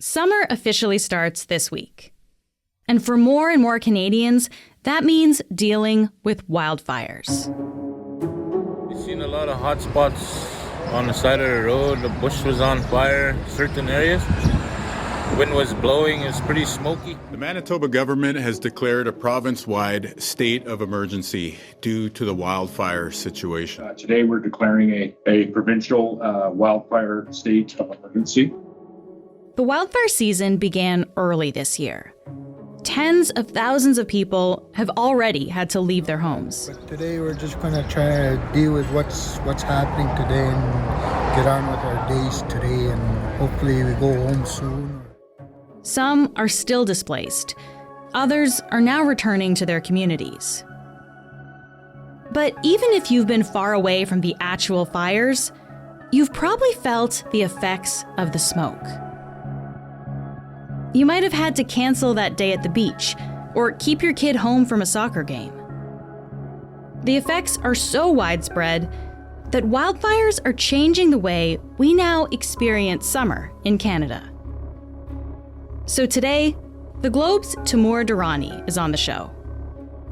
Summer officially starts this week. And for more and more Canadians, that means dealing with wildfires. We've seen a lot of hot spots on the side of the road. The bush was on fire, certain areas. Wind was blowing, it was pretty smoky. The Manitoba government has declared a province-wide state of emergency due to the wildfire situation. Today we're declaring a provincial wildfire state of emergency. The wildfire season began early this year. Tens of thousands of people have already had to leave their homes. But today we're just going to try to deal with what's happening today and get on with our days today, and hopefully we go home soon. Some are still displaced. Others are now returning to their communities. But even if you've been far away from the actual fires, you've probably felt the effects of the smoke. You might have had to cancel that day at the beach or keep your kid home from a soccer game. The effects are so widespread that wildfires are changing the way we now experience summer in Canada. So today, the Globe's Temur Durrani is on the show.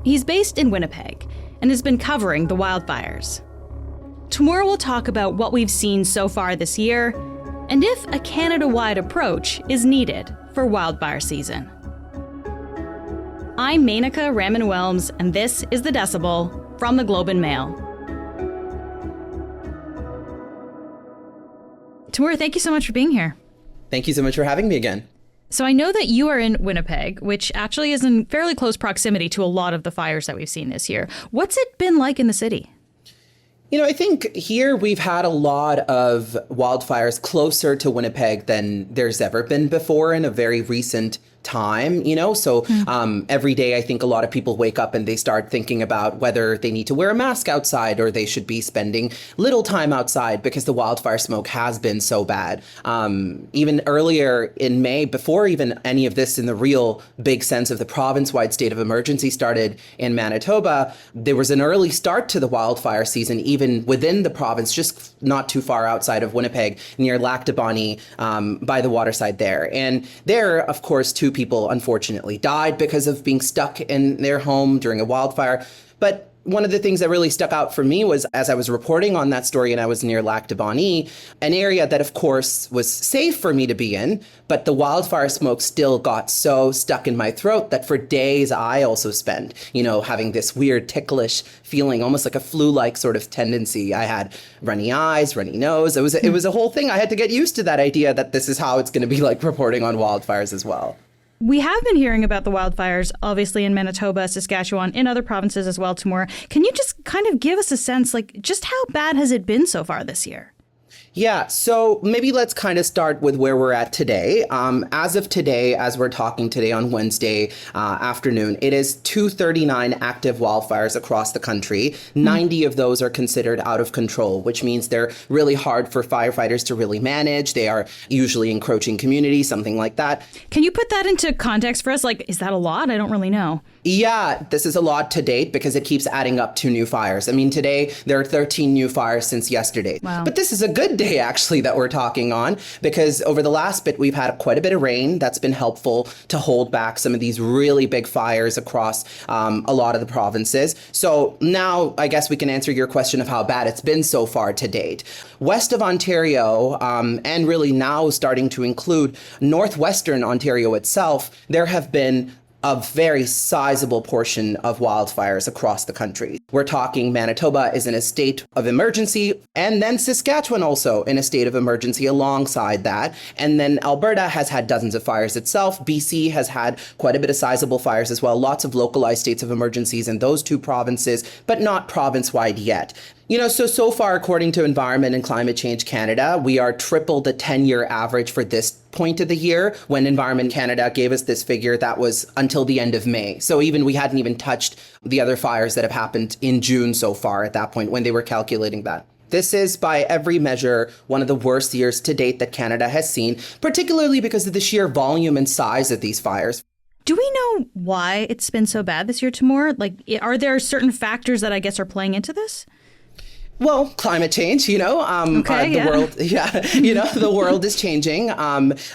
He's based in Winnipeg and has been covering the wildfires. Temur will talk about what we've seen so far this year and if a Canada-wide approach is needed for wildfire season. I'm Menaka Raman-Wilms, and this is The Decibel from the Globe and Mail. Temur, thank you so much for being here. Thank you so much for having me again. So I know that you are in Winnipeg, which actually is in fairly close proximity to a lot of the fires that we've seen this year. What's it been like in the city? You know, I think here we've had a lot of wildfires closer to Winnipeg than there's ever been before in a very recent time, you know? So every day, I think a lot of people wake up and they start thinking about whether they need to wear a mask outside or they should be spending little time outside because the wildfire smoke has been so bad. Even earlier in May, before even any of this in the real big sense of the province-wide state of emergency started in Manitoba, there was an early start to the wildfire season, even within the province, just not too far outside of Winnipeg, near Lac de Bonny, by the waterside there. And there, of course, two people unfortunately died because of being stuck in their home during a wildfire. But one of the things that really stuck out for me was, as I was reporting on that story and I was near Lac de Bonny, an area that, of course, was safe for me to be in, but the wildfire smoke still got so stuck in my throat that for days I also spent, you know, having this weird ticklish feeling, almost like a flu-like sort of tendency. I had runny eyes, runny nose. It was a whole thing. I had to get used to that idea that this is how it's going to be like reporting on wildfires as well. We have been hearing about the wildfires, obviously in Manitoba, Saskatchewan, in other provinces as well, Temur. Can you just kind of give us a sense, like, just how bad has it been so far this year? Yeah, so maybe let's kind of start with where we're at today. As of today, as we're talking today on Wednesday afternoon, it is 239 active wildfires across the country. 90 of those are considered out of control, which means they're really hard for firefighters to really manage. They are usually encroaching communities, something like that. Can you put that into context for us? Like, is that a lot? I don't really know. Yeah, this is a lot to date because it keeps adding up to new fires. I mean, today there are 13 new fires since yesterday. Wow. But this is a good day, actually, that we're talking on, because over the last bit, we've had quite a bit of rain that's been helpful to hold back some of these really big fires across a lot of the provinces. So now I guess we can answer your question of how bad it's been so far to date. West of Ontario, and really now starting to include northwestern Ontario itself, there have been a very sizable portion of wildfires across the country. We're talking Manitoba is in a state of emergency, and then Saskatchewan also in a state of emergency alongside that. And then Alberta has had dozens of fires itself. BC has had quite a bit of sizable fires as well. Lots of localized states of emergencies in those two provinces, but not province-wide yet. You know, so far, according to Environment and Climate Change Canada, we are triple the 10-year average for this point of the year. When Environment Canada gave us this figure, that was until the end of May. So even we hadn't even touched the other fires that have happened in June so far at that point when they were calculating that. This is, by every measure, one of the worst years to date that Canada has seen, particularly because of the sheer volume and size of these fires. Do we know why it's been so bad this year, Temur? Like, are there certain factors that I guess are playing into this? Well, climate change, the world, the world is changing.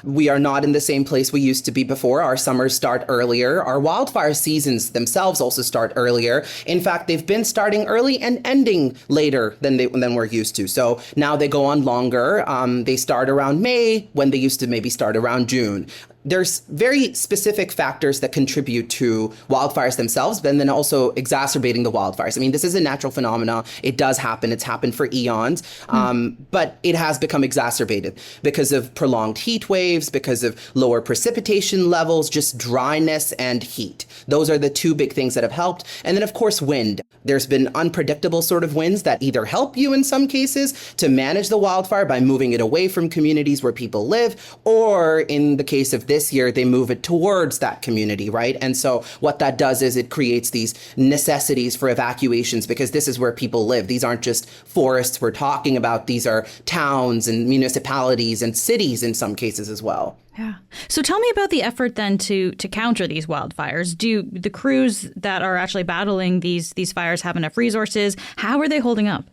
We are not in the same place we used to be before. Our summers start earlier. Our wildfire seasons themselves also start earlier. In fact, they've been starting early and ending later than we're used to. So now they go on longer. They start around May when they used to maybe start around June. There's very specific factors that contribute to wildfires themselves, but then also exacerbating the wildfires. I mean, this is a natural phenomenon. It does happen. It's happened for eons, but it has become exacerbated because of prolonged heat waves, because of lower precipitation levels, just dryness and heat. Those are the two big things that have helped. And then, of course, wind. There's been unpredictable sort of winds that either help you in some cases to manage the wildfire by moving it away from communities where people live, or in the case of this year, they move it towards that community, right? And so what that does is it creates these necessities for evacuations because this is where people live. These aren't just forests we're talking about. These are towns and municipalities and cities in some cases as well. Yeah. So tell me about the effort then to counter these wildfires. Do the crews that are actually battling these fires have enough resources? How are they holding up?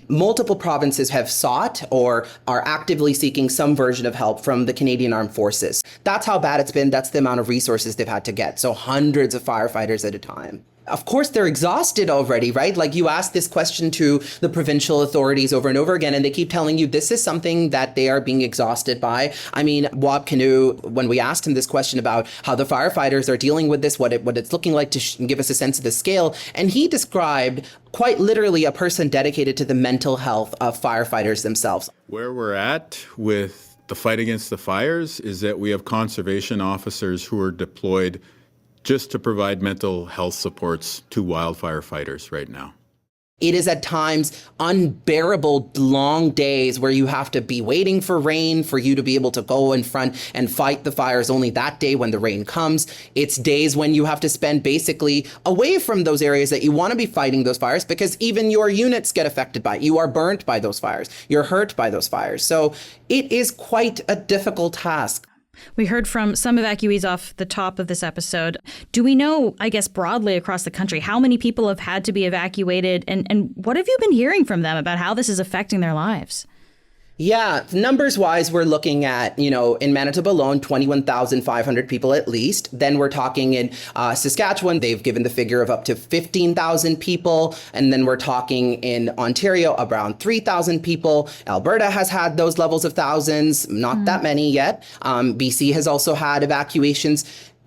Multiple provinces have sought or are actively seeking some version of help from the Canadian Armed Forces. That's how bad it's been. That's the amount of resources they've had to get. So hundreds of firefighters at a time. Of course, they're exhausted already, right? Like you ask this question to the provincial authorities over and over again, and they keep telling you this is something that they are being exhausted by. I mean, Wab Canoe, when we asked him this question about how the firefighters are dealing with this, what it's looking like to give us a sense of the scale, and he described quite literally a person dedicated to the mental health of firefighters themselves. Where we're at with the fight against the fires is that we have conservation officers who are deployed just to provide mental health supports to wildfire fighters right now. It is at times unbearable long days where you have to be waiting for rain for you to be able to go in front and fight the fires only that day when the rain comes. It's days when you have to spend basically away from those areas that you want to be fighting those fires because even your units get affected by it. You are burnt by those fires. You're hurt by those fires. So it is quite a difficult task. We heard from some evacuees off the top of this episode. Do we know, I guess, broadly across the country, how many people have had to be evacuated? And what have you been hearing from them about how this is affecting their lives? Yeah, numbers wise, we're looking at, in Manitoba alone, 21,500 people at least. Then we're talking in Saskatchewan, they've given the figure of up to 15,000 people. And then we're talking in Ontario, around 3,000 people. Alberta has had those levels of thousands, not that many yet. BC has also had evacuations.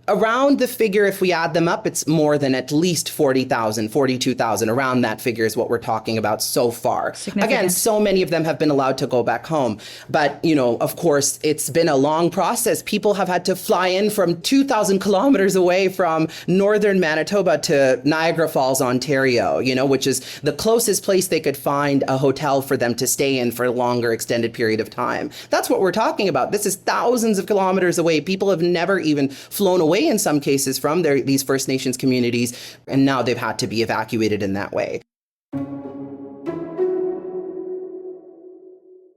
Around the figure, if we add them up, it's more than at least 40,000, 42,000. Around that figure is what we're talking about so far. Again, so many of them have been allowed to go back home. But, of course, it's been a long process. People have had to fly in from 2,000 kilometers away from northern Manitoba to Niagara Falls, Ontario, which is the closest place they could find a hotel for them to stay in for a longer extended period of time. That's what we're talking about. This is thousands of kilometers away. People have never even flown away in some cases from these First Nations communities, and now they've had to be evacuated in that way.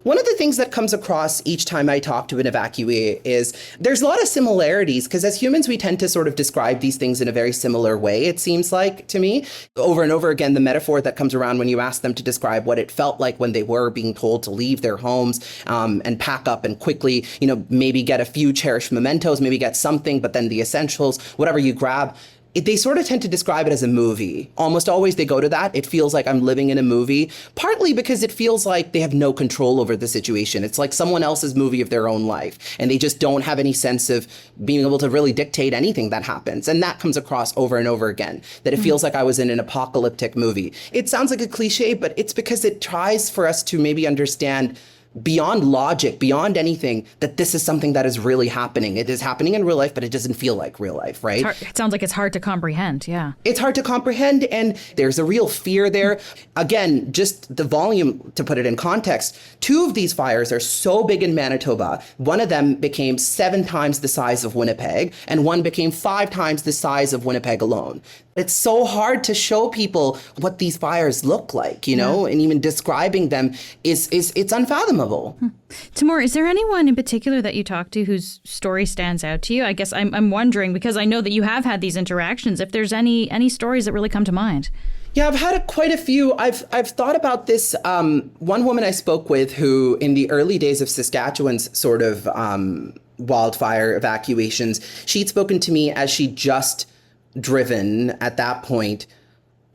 One of the things that comes across each time I talk to an evacuee is there's a lot of similarities because as humans, we tend to sort of describe these things in a very similar way, it seems like to me. Over and over again, the metaphor that comes around when you ask them to describe what it felt like when they were being told to leave their homes and pack up and quickly, maybe get a few cherished mementos, maybe get something, but then the essentials, whatever you grab. They sort of tend to describe it as a movie. Almost always they go to that. It feels like I'm living in a movie, partly because it feels like they have no control over the situation. It's like someone else's movie of their own life, and they just don't have any sense of being able to really dictate anything that happens. And that comes across over and over again, that it feels like I was in an apocalyptic movie. It sounds like a cliche, but it's because it tries for us to maybe understand beyond logic, beyond anything, that this is something that is really happening. It is happening in real life, but it doesn't feel like real life, right? It sounds like it's hard to comprehend, yeah. It's hard to comprehend, and there's a real fear there. Again, just the volume, to put it in context, 2 of these fires are so big in Manitoba. One of them became 7 times the size of Winnipeg, and one became 5 times the size of Winnipeg alone. It's so hard to show people what these fires look like, and even describing them it's unfathomable. Temur, is there anyone in particular that you talk to whose story stands out to you? I guess I'm wondering, because I know that you have had these interactions, if there's any stories that really come to mind. Yeah, I've had quite a few. I've thought about this. One woman I spoke with who, in the early days of Saskatchewan's sort of wildfire evacuations, she'd spoken to me as she'd just driven at that point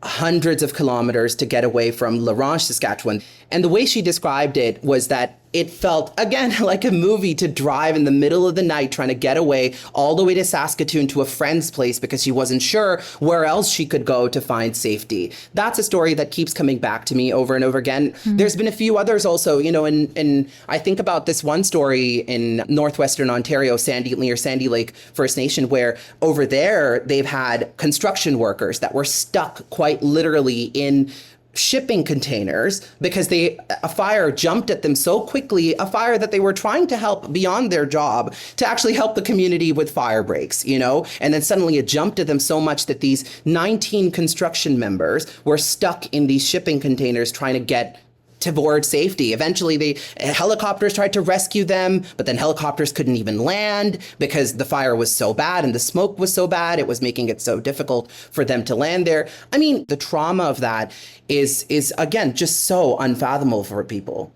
hundreds of kilometers to get away from La Ronge, Saskatchewan. And the way she described it was that it felt, again, like a movie to drive in the middle of the night trying to get away all the way to Saskatoon to a friend's place because she wasn't sure where else she could go to find safety. That's a story that keeps coming back to me over and over again. There's been a few others also, and I think about this one story in northwestern Ontario, Sandy Lake First Nation, where over there they've had construction workers that were stuck quite literally in shipping containers because a fire jumped at them so quickly, a fire that they were trying to help beyond their job to actually help the community with fire breaks, and then suddenly it jumped at them so much that these 19 construction members were stuck in these shipping containers trying to get toward safety. Eventually, helicopters tried to rescue them, but then helicopters couldn't even land because the fire was so bad and the smoke was so bad. It was making it so difficult for them to land there. I mean, the trauma of that is again, just so unfathomable for people.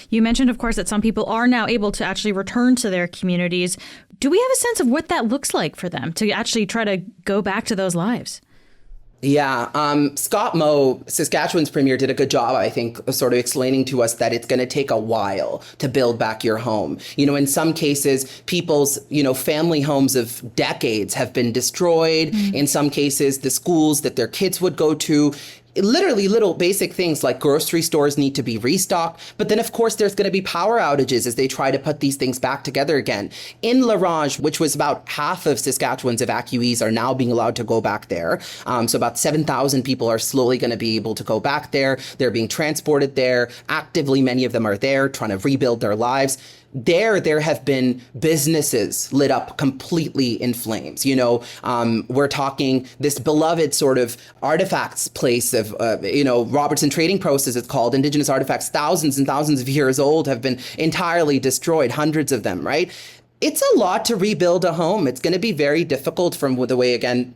You mentioned, of course, that some people are now able to actually return to their communities. Do we have a sense of what that looks like for them to actually try to go back to those lives? Yeah, Scott Moe, Saskatchewan's premier, did a good job, I think, of sort of explaining to us that it's going to take a while to build back your home. In some cases, people's, family homes of decades have been destroyed. In some cases, the schools that their kids would go to, literally little basic things like grocery stores need to be restocked. But then, of course, there's going to be power outages as they try to put these things back together again. In La Ronge, which was about half of Saskatchewan's evacuees are now being allowed to go back there. So about 7,000 people are slowly going to be able to go back there. They're being transported there. Actively, many of them are there trying to rebuild their lives. There have been businesses lit up completely in flames. We're talking this beloved sort of artifacts place of, Robertson Trading Post, as it's called, Indigenous artifacts, thousands and thousands of years old, have been entirely destroyed, hundreds of them, right? It's a lot to rebuild a home. It's going to be very difficult from the way, again,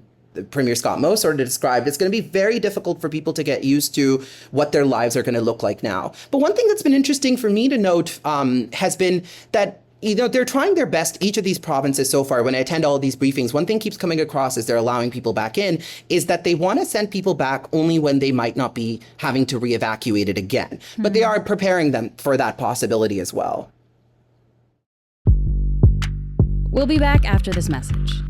Premier Scott Moe sort of described. It's going to be very difficult for people to get used to what their lives are going to look like now. But one thing that's been interesting for me to note has been that they're trying their best, each of these provinces so far. When I attend all of these briefings, one thing keeps coming across as they're allowing people back in is that they want to send people back only when they might not be having to re-evacuate it again. But they are preparing them for that possibility as well. We'll be back after this message.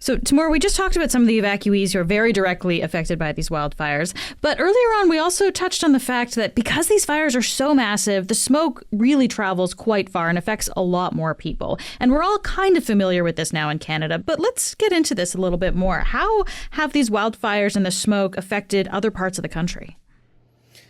So, Temur, we just talked about some of the evacuees who are very directly affected by these wildfires. But earlier on, we also touched on the fact that because these fires are so massive, the smoke really travels quite far and affects a lot more people. And we're all kind of familiar with this now in Canada. But let's get into this a little bit more. How have these wildfires and the smoke affected other parts of the country?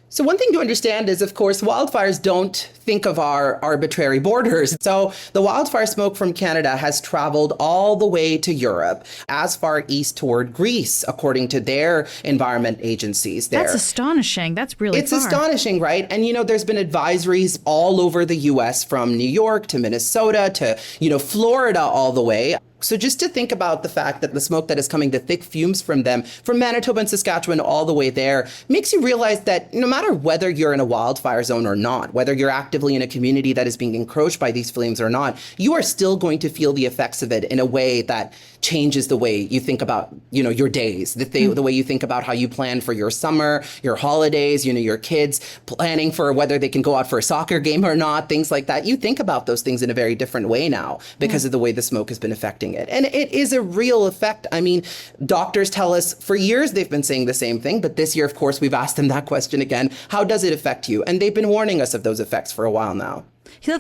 So one thing to understand is, of course, wildfires don't think of our arbitrary borders. So the wildfire smoke from Canada has traveled all the way to Europe, as far east toward Greece, according to their environment agencies there. That's astonishing. That's really It's astonishing, right? And, there's been advisories all over the U.S., from New York to Minnesota to, Florida all the way. So just to think about the fact that the smoke that is coming, the thick fumes from them, from Manitoba and Saskatchewan all the way there, makes you realize that no matter whether you're in a wildfire zone or not, whether you're actively in a community that is being encroached by these flames or not, you are still going to feel the effects of it in a way that changes the way you think about, your days, the way you think about how you plan for your summer, your holidays, your kids, planning for whether they can go out for a soccer game or not, things like that. You think about those things in a very different way now because of the way the smoke has been affecting it. And it is a real effect. I mean, doctors tell us for years they've been saying the same thing, but this year, of course, we've asked them that question again. How does it affect you? And they've been warning us of those effects for a while now.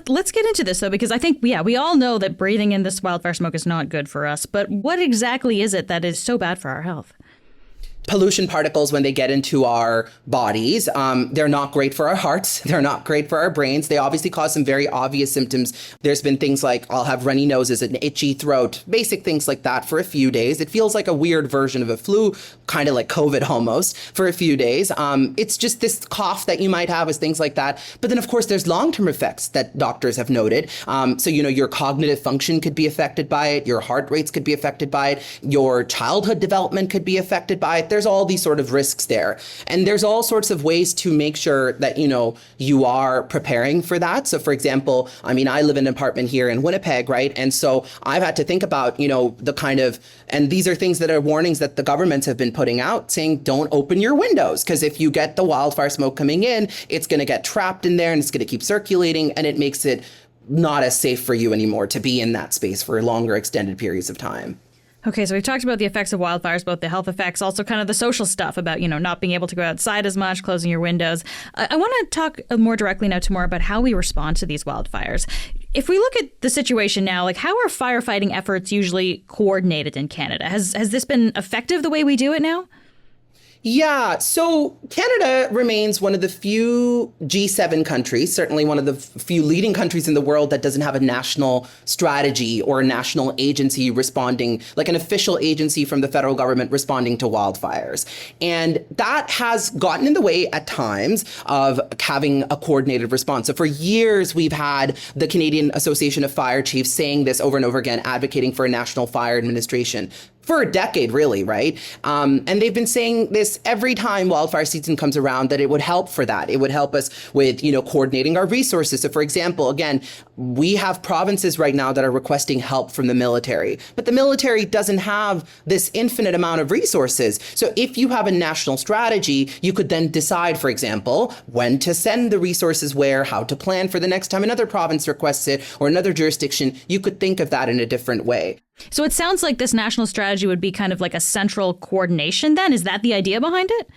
Let's get into this, though, because I think, we all know that breathing in this wildfire smoke is not good for us. But what exactly is it that is so bad for our health? pollution particles, when they get into our bodies, they're not great for our hearts. They're not great for our brains. They obviously cause some very obvious symptoms. There's been things like I'll have runny noses, an itchy throat, basic things like that for a few days. It feels like a weird version of a flu, kind of like COVID almost, for a few days. It's just this cough that you might have, is things like that. But then, of course, there's long-term effects that doctors have noted. So, your cognitive function could be affected by it. Your heart rates could be affected by it. Your childhood development could be affected by it. There's all these sort of risks there. And there's all sorts of ways to make sure that, you are preparing for that. So for example, I live in an apartment here in Winnipeg, right? And so I've had to think about, the kind of, and these are things that are warnings that the governments have been putting out, saying don't open your windows, because if you get the wildfire smoke coming in, it's going to get trapped in there and it's going to keep circulating, and it makes it not as safe for you anymore to be in that space for longer extended periods of time. Okay, so we've talked about the effects of wildfires, both the health effects, also kind of the social stuff about, not being able to go outside as much, closing your windows. I want to talk more directly now, Temur, about how we respond to these wildfires. If we look at the situation now, how are firefighting efforts usually coordinated in Canada? Has this been effective the way we do it now? Yeah, so Canada remains one of the few G7 countries, certainly one of the few leading countries in the world that doesn't have a national strategy or a national agency responding, like an official agency from the federal government responding to wildfires. And that has gotten in the way at times of having a coordinated response. So for years, we've had the Canadian Association of Fire Chiefs saying this over and over again, advocating for a national fire administration. For a decade, really, right? And they've been saying this every time wildfire season comes around, that it would help for that. It would help us with, coordinating our resources. So for example, again, we have provinces right now that are requesting help from the military, but the military doesn't have this infinite amount of resources. So if you have a national strategy, you could then decide, for example, when to send the resources where, how to plan for the next time another province requests it or another jurisdiction. You could think of that in a different way. So it sounds like this national strategy would be kind of like a central coordination then? Is that the idea behind it?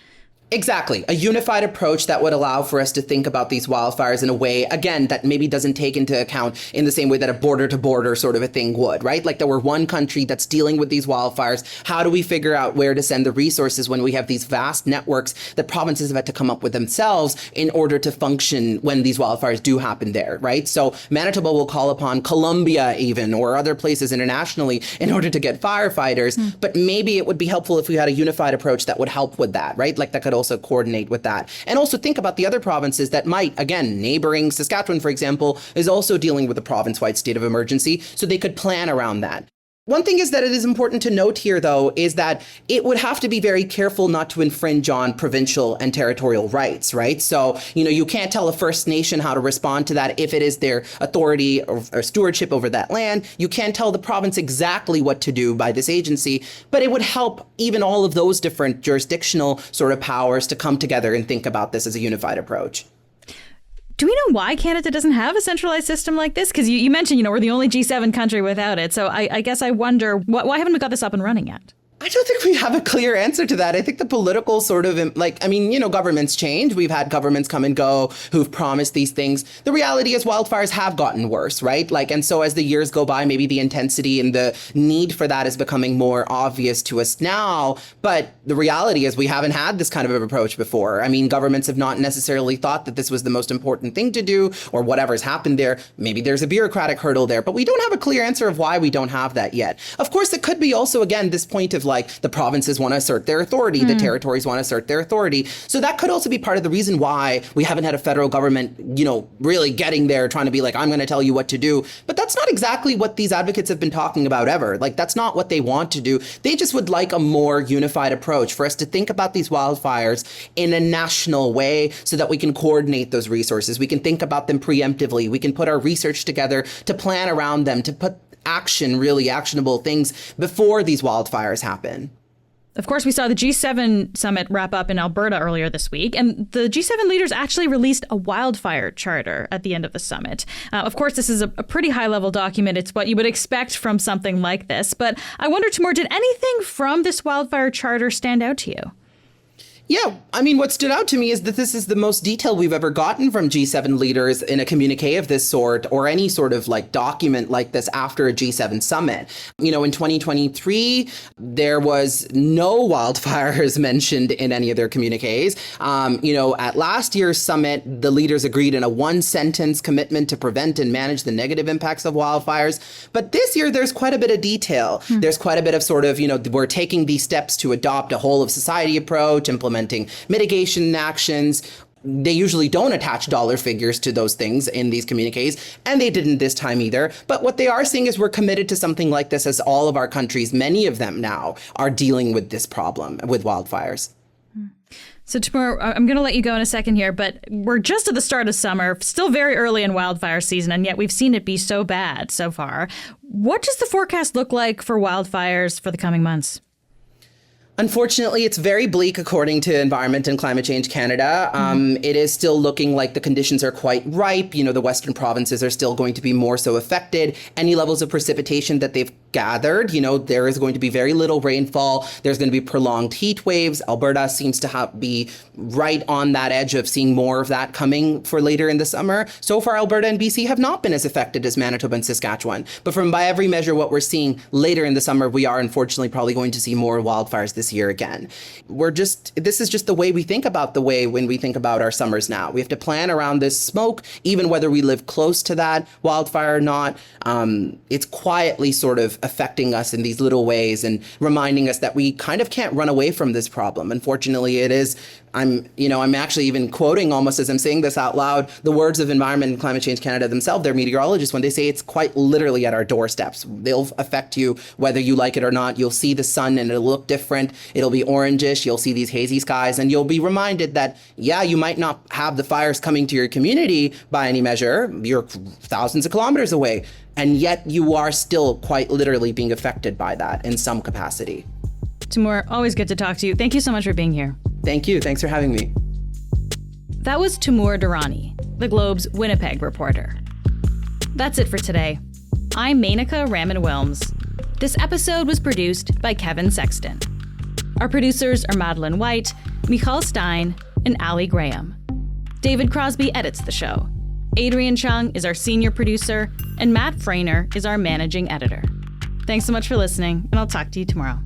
Exactly. A unified approach that would allow for us to think about these wildfires in a way, again, that maybe doesn't take into account in the same way that a border to border sort of a thing would, right? Like that we're one country that's dealing with these wildfires. How do we figure out where to send the resources when we have these vast networks that provinces have had to come up with themselves in order to function when these wildfires do happen there, right? So Manitoba will call upon Colombia even, or other places internationally in order to get firefighters. But maybe it would be helpful if we had a unified approach that would help with that, right? Like that could also coordinate with that. And also think about the other provinces that might, again, neighboring Saskatchewan, for example, is also dealing with a province-wide state of emergency, so they could plan around that. One thing is that it is important to note here, though, is that it would have to be very careful not to infringe on provincial and territorial rights, right? So, you can't tell a First Nation how to respond to that if it is their authority or stewardship over that land. You can't tell the province exactly what to do by this agency, but it would help even all of those different jurisdictional sort of powers to come together and think about this as a unified approach. Do we know why Canada doesn't have a centralized system like this? Because you mentioned, we're the only G7 country without it. So I guess I wonder, why haven't we got this up and running yet? I don't think we have a clear answer to that. I think the political sort of, governments change. We've had governments come and go who've promised these things. The reality is wildfires have gotten worse, right? And so as the years go by, maybe the intensity and the need for that is becoming more obvious to us now. But the reality is we haven't had this kind of approach before. Governments have not necessarily thought that this was the most important thing to do or whatever's happened there. Maybe there's a bureaucratic hurdle there, but we don't have a clear answer of why we don't have that yet. Of course, it could be also, again, this point of the provinces want to assert their authority, the territories want to assert their authority. So that could also be part of the reason why we haven't had a federal government, really getting there, trying to be like, I'm going to tell you what to do. But that's not exactly what these advocates have been talking about ever. That's not what they want to do. They just would like a more unified approach for us to think about these wildfires in a national way so that we can coordinate those resources. We can think about them preemptively. We can put our research together to plan around them, to put really actionable things before these wildfires happen. Of course, we saw the G7 summit wrap up in Alberta earlier this week, and the G7 leaders actually released a wildfire charter at the end of the summit. Of course, this is a pretty high-level document. It's what you would expect from something like this. But I wonder, Temur, did anything from this wildfire charter stand out to you? Yeah, I mean, what stood out to me is that this is the most detail we've ever gotten from G7 leaders in a communique of this sort, or any sort of like document like this after a G7 summit. You know, in 2023, there was no wildfires mentioned in any of their communiques. You know, at last year's summit, the leaders agreed in a one-sentence commitment to prevent and manage the negative impacts of wildfires. But this year, there's quite a bit of detail. There's quite a bit of sort of, you know, we're taking these steps to adopt a whole of society approach, implementing mitigation actions. They usually don't attach dollar figures to those things in these communiques, and they didn't this time either. But what they are saying is we're committed to something like this, as all of our countries, many of them now, are dealing with this problem with wildfires. So Temur, I'm going to let you go in a second here, but we're just at the start of summer, still very early in wildfire season, and yet we've seen it be so bad so far. What does the forecast look like for wildfires for the coming months? Unfortunately, it's very bleak, according to Environment and Climate Change Canada. It is still looking like the conditions are quite ripe. You know, the western provinces are still going to be more so affected. Any levels of precipitation that they've gathered, you know, there is going to be very little rainfall. There's going to be prolonged heat waves. Alberta seems to be right on that edge of seeing more of that coming for later in the summer. So far, Alberta and BC have not been as affected as Manitoba and Saskatchewan. But by every measure, what we're seeing later in the summer, we are unfortunately probably going to see more wildfires this year again. This is just the way we think about when we think about our summers now. We have to plan around this smoke, even whether we live close to that wildfire or not. It's quietly sort of affecting us in these little ways and reminding us that we kind of can't run away from this problem. Unfortunately, it is. I'm actually even quoting, almost as I'm saying this out loud, the words of Environment and Climate Change Canada themselves, their meteorologists, when they say it's quite literally at our doorsteps. They'll affect you whether you like it or not. You'll see the sun and it'll look different. It'll be orangish. You'll see these hazy skies, and you'll be reminded that, yeah, you might not have the fires coming to your community by any measure. You're thousands of kilometers away, and yet you are still quite literally being affected by that in some capacity. Temur, always good to talk to you. Thank you so much for being here. Thank you. Thanks for having me. That was Temur Durrani, the Globe's Winnipeg reporter. That's it for today. I'm Menaka Raman-Wilms. This episode was produced by Kevin Sexton. Our producers are Madeline White, Michal Stein, and Ali Graham. David Crosby edits the show. Adrian Chung is our senior producer, and Matt Frainer is our managing editor. Thanks so much for listening, and I'll talk to you tomorrow.